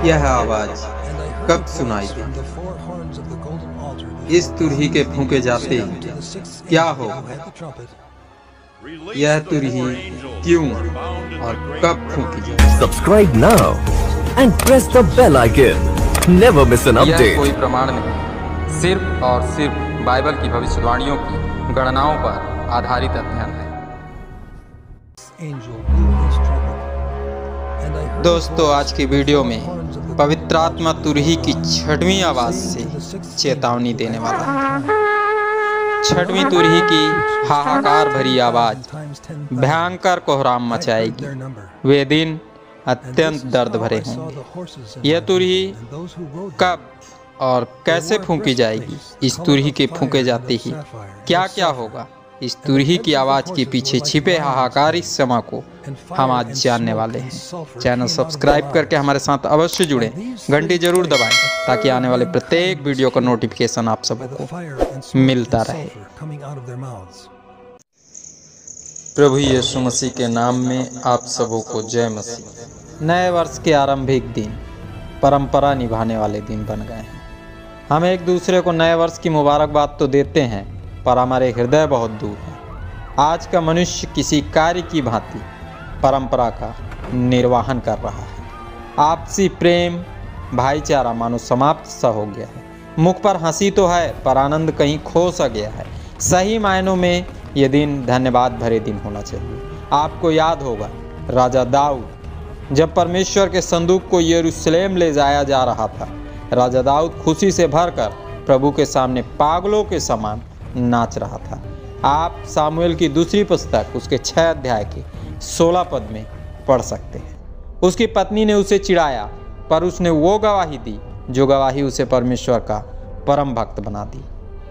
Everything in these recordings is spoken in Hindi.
यह आवाज कब सुनाई दी? इस तुरही के फूंके जाते क्या हो? यह तुरही क्यों और कब फूंकी जाए? Subscribe now and press the bell icon. Never miss an update. यह कोई प्रमाण नहीं, सिर्फ और सिर्फ बाइबल की भविष्यवाणियों की गणनाओं पर आधारित अध्ययन है। दोस्तों, आज की वीडियो में पवित्र आत्मा तुरही की छठवीं आवाज से चेतावनी देने वाला है। छठवीं तुरही की हाहाकार भरी आवाज भयंकर कोहराम मचाएगी। वे दिन अत्यंत दर्द भरे होंगे। यह तुरही कब और कैसे फूंकी जाएगी? इस तुरही के फूंके जाते ही क्या क्या होगा? इस तुरही की आवाज के पीछे छिपे हाहाकारी समय को हम आज जानने वाले हैं। चैनल सब्सक्राइब करके हमारे साथ अवश्य जुड़ें, घंटी जरूर दबाएं ताकि आने वाले प्रत्येक वीडियो का नोटिफिकेशन आप सबको मिलता रहे। प्रभु यीशु मसीह के नाम में आप सबों को जय मसीह। नए वर्ष के आरंभिक दिन परंपरा निभाने वाले दिन बन गए हैं। हम एक दूसरे को नए वर्ष की मुबारकबाद तो देते हैं, पर हमारे हृदय बहुत दूर है। आज का मनुष्य किसी कार्य की भांति परंपरा का निर्वहन कर रहा है। आपसी प्रेम भाईचारा मानो समाप्त सा हो गया है। मुख पर हंसी तो है, पर आनंद कहीं खो सा गया है। सही मायनों में ये दिन धन्यवाद भरे दिन होना चाहिए। आपको याद होगा, राजा दाऊद जब परमेश्वर के संदूक को यरूशलेम ले जाया जा रहा था, राजा दाऊद खुशी से भरकर प्रभु के सामने पागलों के समान नाच रहा था। आप सामुएल की दूसरी पुस्तक उसके 6 अध्याय के 16 पद में पढ़ सकते हैं। उसकी पत्नी ने उसे चिढ़ाया, पर उसने वो गवाही दी जो गवाही उसे परमेश्वर का परम भक्त बना दी।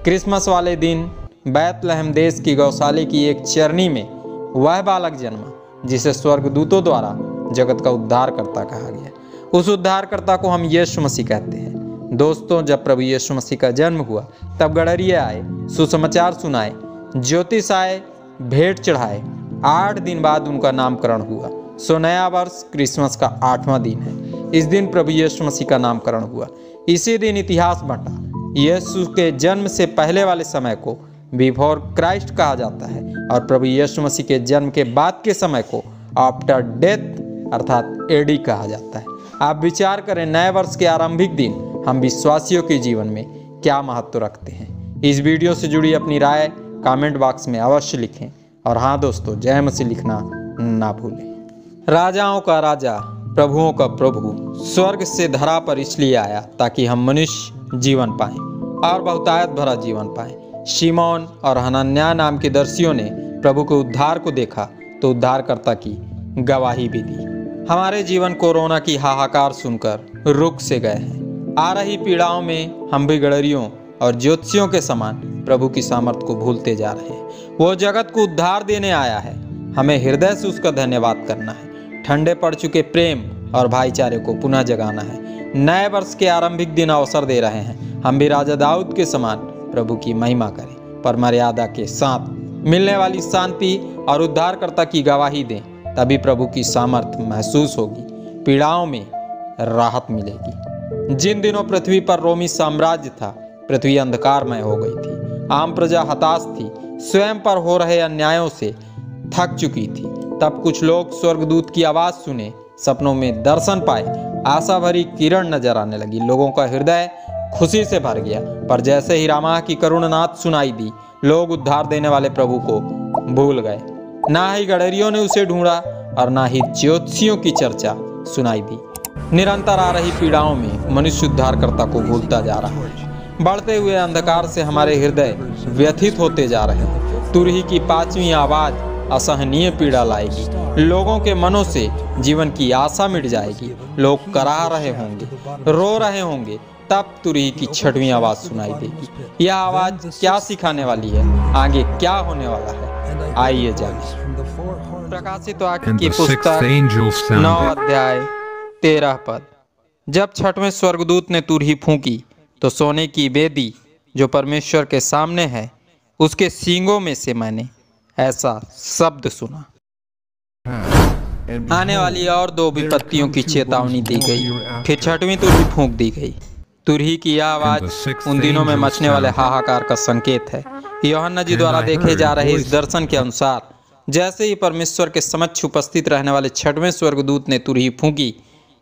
क्रिसमस वाले दिन बैतलहम देश की गौशाले की एक चरनी में वह बालक जन्मा जिसे स्वर्गदूतों द्वारा जगत का उद्धारकर्ता कहा गया। उस उद्धारकर्ता को हम यीशु मसीह कहते हैं। दोस्तों, जब प्रभु यीशु मसीह का जन्म हुआ तब गडरिये आए, सुसमाचार सुनाए, ज्योतिष आए, भेंट चढ़ाए। 8 दिन बाद उनका नामकरण हुआ। सो नया वर्ष क्रिसमस का 8वां दिन है। इस दिन प्रभु यीशु मसीह का नामकरण हुआ। इसी दिन इतिहास बंटा। यीशु के जन्म से पहले वाले समय को बिफोर क्राइस्ट कहा जाता है और प्रभु यीशु मसीह के जन्म के बाद के समय को आफ्टर डेथ अर्थात एडी कहा जाता है। आप विचार करें, नए वर्ष के आरंभिक दिन हम विश्वासियों के जीवन में क्या महत्व रखते हैं? इस वीडियो से जुड़ी अपनी राय कमेंट बॉक्स में अवश्य लिखें। और हाँ दोस्तों, जय मसीह लिखना ना भूलें। राजाओं का राजा, प्रभुओं का प्रभु स्वर्ग से धरा पर इसलिए आया ताकि हम मनुष्य जीवन पाएं और बहुतायत भरा जीवन पाएं। शिमोन और हनन्याह नाम के दर्शियों ने प्रभु के उद्धार को देखा तो उद्धारकर्ता की गवाही भी दी। हमारे जीवन कोरोना की हाहाकार सुनकर रुक से गए हैं। आ रही पीड़ाओं में हम भी गडरियों और ज्योतिषियों के समान प्रभु की सामर्थ को भूलते जा रहे हैं। वो जगत को उद्धार देने आया है, हमें हृदय से उसका धन्यवाद करना है। ठंडे पड़ चुके प्रेम और भाईचारे को पुनः जगाना है। नए वर्ष के आरंभिक दिन अवसर दे रहे हैं। हम भी राजा दाऊद के समान प्रभु की महिमा करें, पर मर्यादा के साथ मिलने वाली शांति और उद्धारकर्ता की गवाही दें। तभी प्रभु की सामर्थ महसूस होगी, पीड़ाओं में राहत मिलेगी। जिन दिनों पृथ्वी पर रोमी साम्राज्य था, पृथ्वी अंधकारमय हो गई थी। आम प्रजा हताश थी, स्वयं पर हो रहे अन्यायों से थक चुकी थी। तब कुछ लोग स्वर्गदूत की आवाज सुने, सपनों में दर्शन पाए, आशा भरी किरण नजर आने लगी। लोगों का हृदय खुशी से भर गया। पर जैसे ही रामा की करुणनाद सुनाई दी, लोग उद्धार देने वाले प्रभु को भूल गए। ना ही गडरियों ने उसे ढूंढा और ना ही ज्योतिषियों की चर्चा सुनाई दी। निरंतर आ रही पीड़ाओं में मनुष्य उद्धारकर्ता को भूलता जा रहा है। बढ़ते हुए अंधकार से हमारे हृदय व्यथित होते जा रहे हैं। तुरही की 5वीं आवाज असहनीय पीड़ा लाएगी। लोगों के मनों से जीवन की आशा मिट जाएगी। लोग कराह रहे होंगे, रो रहे होंगे। तब तुरही की 6वीं आवाज सुनाई देगी। यह आवाज क्या सिखाने वाली है? आगे क्या होने वाला है? आइए जानिए। प्रकाशित वाक्य की पुस्तक 9 अध्याय 13 पद। जब 6वें स्वर्गदूत ने तुरही फूंकी तो सोने की वेदी जो परमेश्वर के सामने है, उसके सींगों में से मैंने ऐसा शब्द सुना। आने वाली और 2 विपत्तियों की चेतावनी दी गई। फिर छठवीं तुरही फूंक दी गई। तुरही की यह आवाज उन दिनों में मचने वाले हाहाकार का संकेत है। यूहन्ना जी द्वारा देखे जा रहे इस दर्शन के अनुसार जैसे ही परमेश्वर के समक्ष उपस्थित रहने वाले छठवें स्वर्गदूत ने तुरही फूंकी,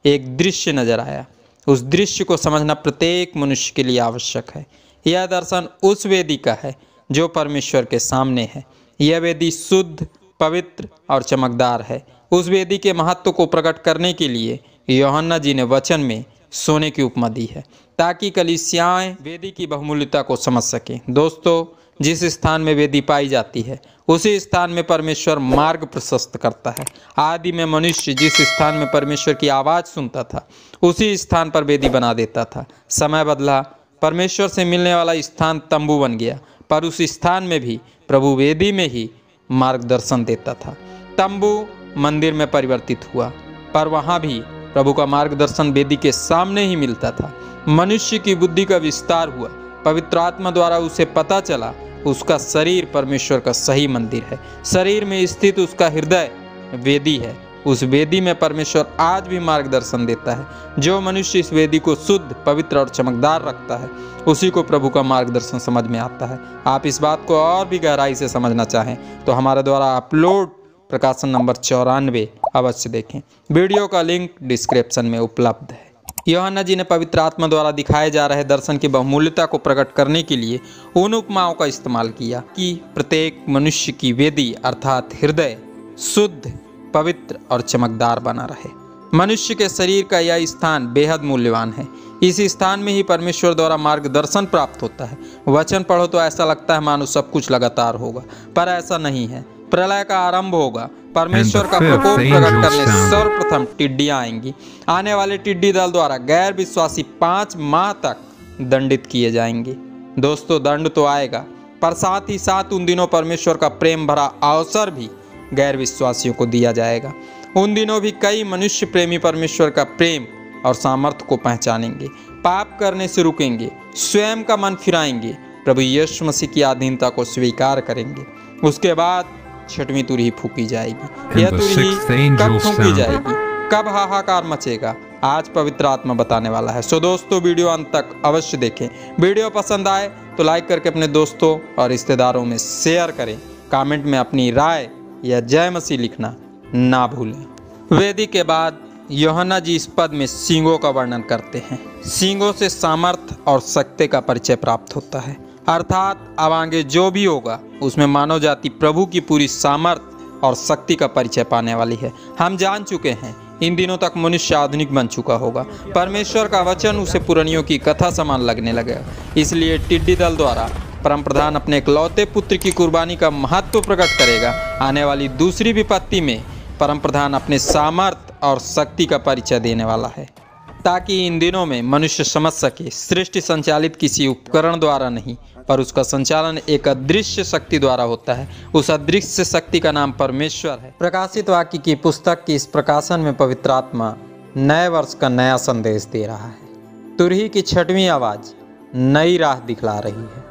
एक दृश्य नजर आया। उस दृश्य को समझना प्रत्येक मनुष्य के लिए आवश्यक है। यह दर्शन उस वेदी का है जो परमेश्वर के सामने है। यह वेदी शुद्ध, पवित्र और चमकदार है। उस वेदी के महत्व को प्रकट करने के लिए यूहन्ना जी ने वचन में सोने की उपमा दी है, ताकि कलीसियाएं वेदी की बहुमूल्यता को समझ सकें। दोस्तों, जिस स्थान में वेदी पाई जाती है उसी स्थान में परमेश्वर मार्ग प्रशस्त करता है। आदि में मनुष्य जिस स्थान में परमेश्वर की आवाज़ सुनता था उसी स्थान पर वेदी बना देता था। समय बदला, परमेश्वर से मिलने वाला स्थान तंबू बन गया, पर उस स्थान में भी प्रभु वेदी में ही मार्गदर्शन देता था। तंबू मंदिर में परिवर्तित हुआ, पर वहाँ भी प्रभु का मार्गदर्शन वेदी के सामने ही मिलता था। मनुष्य की बुद्धि का विस्तार हुआ। पवित्र आत्मा द्वारा उसे पता चला उसका शरीर परमेश्वर का सही मंदिर है। शरीर में स्थित उसका हृदय वेदी है। उस वेदी में परमेश्वर आज भी मार्गदर्शन देता है। जो मनुष्य इस वेदी को शुद्ध, पवित्र और चमकदार रखता है उसी को प्रभु का मार्गदर्शन समझ में आता है। आप इस बात को और भी गहराई से समझना चाहें तो हमारे द्वारा अपलोड प्रकाशन नंबर 94 अवश्य देखें। वीडियो का लिंक डिस्क्रिप्शन में उपलब्ध है। यूहन्ना जी ने पवित्र आत्मा द्वारा दिखाए जा रहे दर्शन की बहुमूल्यता को प्रकट करने के लिए उन उपमाओं का इस्तेमाल किया कि प्रत्येक मनुष्य की वेदी अर्थात हृदय शुद्ध, पवित्र और चमकदार बना रहे। मनुष्य के शरीर का यह स्थान बेहद मूल्यवान है। इस स्थान में ही परमेश्वर द्वारा मार्गदर्शन प्राप्त होता है। वचन पढ़ो तो ऐसा लगता है मानो सब कुछ लगातार होगा, पर ऐसा नहीं है। प्रलय का आरंभ होगा। परमेश्वर का प्रकोप प्रकट करने सर्वप्रथम टिड्डियां आएंगी। आने वाले टिड्डी दल द्वारा गैर विश्वासी 5 माह तक दंडित किए जाएंगे। दोस्तों, दंड तो आएगा, पर साथ ही साथ उन दिनों परमेश्वर का प्रेम भरा अवसर भी गैर विश्वासियों को दिया जाएगा। उन दिनों भी कई मनुष्य प्रेमी परमेश्वर का प्रेम और सामर्थ्य को पहचानेंगे, पाप करने से रुकेंगे, स्वयं का मन फिराएंगे, प्रभु यीशु मसीह की अधीनता को स्वीकार करेंगे। उसके बाद छठवीं तुरही फूकी जाएगी। यह तुरही कब फूकी जाएगी, कब हाहाकार मचेगा, आज पवित्र आत्मा बताने वाला है। सो दोस्तों, वीडियो अंत तक अवश्य देखें। वीडियो पसंद आए तो लाइक करके अपने दोस्तों और रिश्तेदारों में शेयर करें। कमेंट में अपनी राय या जय मसीह लिखना ना भूलें। वेदी के बाद यूहन्ना जी इस पद में सींगों का वर्णन करते हैं। सींगों से सामर्थ्य और शक्ति का परिचय प्राप्त होता है, अर्थात अब आगे जो भी होगा उसमें मानव जाति प्रभु की पूरी सामर्थ्य और शक्ति का परिचय पाने वाली है। हम जान चुके हैं इन दिनों तक मनुष्य आधुनिक बन चुका होगा। परमेश्वर का वचन उसे पुरानियों की कथा समान लगने लगेगा। इसलिए टिड्डी दल द्वारा परम प्रधान अपने इकलौते पुत्र की कुर्बानी का महत्व प्रकट करेगा। आने वाली दूसरी विपत्ति में परम प्रधान अपने सामर्थ्य और शक्ति का परिचय देने वाला है, ताकि इन दिनों में मनुष्य समझ सके सृष्टि संचालित किसी उपकरण द्वारा नहीं, पर उसका संचालन एक अदृश्य शक्ति द्वारा होता है। उस अदृश्य शक्ति का नाम परमेश्वर है। प्रकाशित वाक्य की पुस्तक की इस प्रकाशन में पवित्र आत्मा नए वर्ष का नया संदेश दे रहा है। तुरही की छठवीं आवाज नई राह दिखला रही है।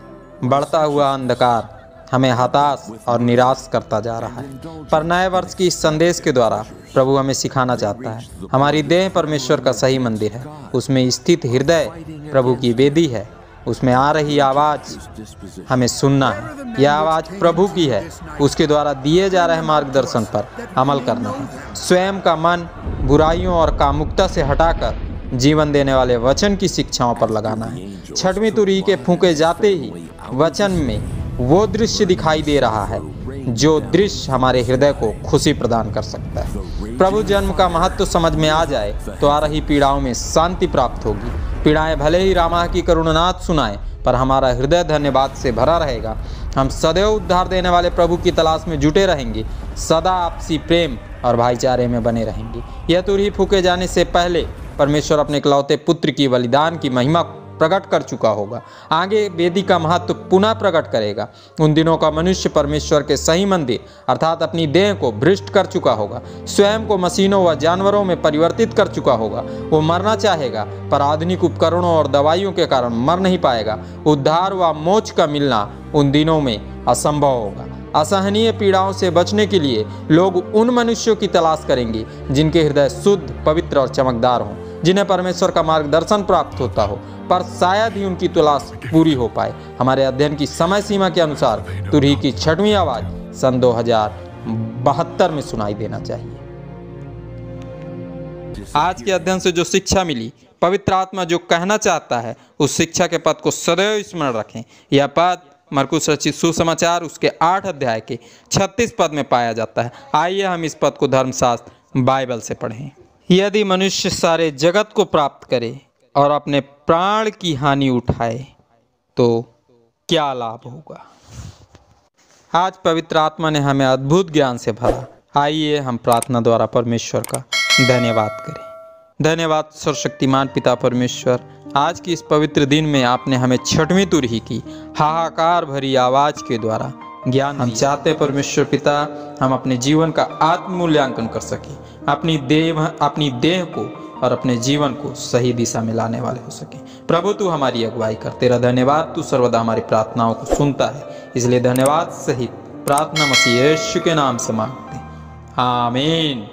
बढ़ता हुआ अंधकार हमें हताश और निराश करता जा रहा है, पर नए वर्ष की इस संदेश के द्वारा प्रभु हमें सिखाना चाहता है। हमारी देह परमेश्वर का सही मंदिर है, उसमें स्थित हृदय प्रभु की वेदी है। उसमें आ रही आवाज़ हमें सुनना है। यह आवाज़ प्रभु की है, उसके द्वारा दिए जा रहे मार्गदर्शन पर अमल करना है। स्वयं का मन बुराइयों और कामुकता से हटाकर जीवन देने वाले वचन की शिक्षाओं पर लगाना है। छठवीं तुरही के फूंके जाते ही वचन में वो दृश्य दिखाई दे रहा है जो दृश्य हमारे हृदय को खुशी प्रदान कर सकता है। प्रभु जन्म का महत्व समझ में आ जाए तो आ रही पीड़ाओं में शांति प्राप्त होगी। पीड़ाएं भले ही रामाह की करुणानाथ सुनाएं, पर हमारा हृदय धन्यवाद से भरा रहेगा। हम सदैव उद्धार देने वाले प्रभु की तलाश में जुटे रहेंगे, सदा आपसी प्रेम और भाईचारे में बने रहेंगे। यह तुरही फूके जाने से पहले परमेश्वर अपने इकलौते पुत्र की बलिदान की महिमा प्रकट कर चुका होगा। आगे वेदी का महत्व पुनः प्रकट करेगा। उन दिनों का मनुष्य परमेश्वर के सही मंदिर अर्थात अपनी देह को भ्रष्ट कर चुका होगा, स्वयं को मशीनों व जानवरों में परिवर्तित कर चुका होगा। वो मरना चाहेगा, पर आधुनिक उपकरणों और दवाइयों के कारण मर नहीं पाएगा। उद्धार व मोक्ष का मिलना उन दिनों में असंभव होगा। असहनीय पीड़ाओं से बचने के लिए लोग उन मनुष्यों की तलाश करेंगे जिनके हृदय शुद्ध, पवित्र और चमकदार हों, जिन्हें परमेश्वर का मार्गदर्शन प्राप्त होता हो, पर शायद ही उनकी तलाश पूरी हो पाए। हमारे अध्ययन की समय सीमा के अनुसार तुरही की 6वीं आवाज़ सन 2072 में सुनाई देना चाहिए। आज के अध्ययन से जो शिक्षा मिली, पवित्र आत्मा जो कहना चाहता है, उस शिक्षा के पद को सदैव स्मरण रखें। यह पद मरकुस रचित सुसमाचार उसके 8 अध्याय के 36 पद में पाया जाता है। आइए हम इस पद को धर्मशास्त्र बाइबल से पढ़ें। यदि मनुष्य सारे जगत को प्राप्त करे और अपने प्राण की हानि उठाए तो क्या लाभ होगा। आज पवित्र आत्मा ने हमें अद्भुत ज्ञान से भरा। आइए हम प्रार्थना द्वारा परमेश्वर का धन्यवाद करें। धन्यवाद सर्वशक्तिमान पिता परमेश्वर, आज की इस पवित्र दिन में आपने हमें 6वीं तुरही की हाहाकार भरी आवाज़ के द्वारा ज्ञान हम चाहते परमेश्वर पिता, हम अपने जीवन का आत्म मूल्यांकन कर सकें, अपनी देह को और अपने जीवन को सही दिशा में लाने वाले हो सके। प्रभु तू हमारी अगुवाई कर। तेरा धन्यवाद, तू सर्वदा हमारी प्रार्थनाओं को सुनता है, इसलिए धन्यवाद सहित प्रार्थना मसीह यीशु के नाम से मांगते हैं, आमीन।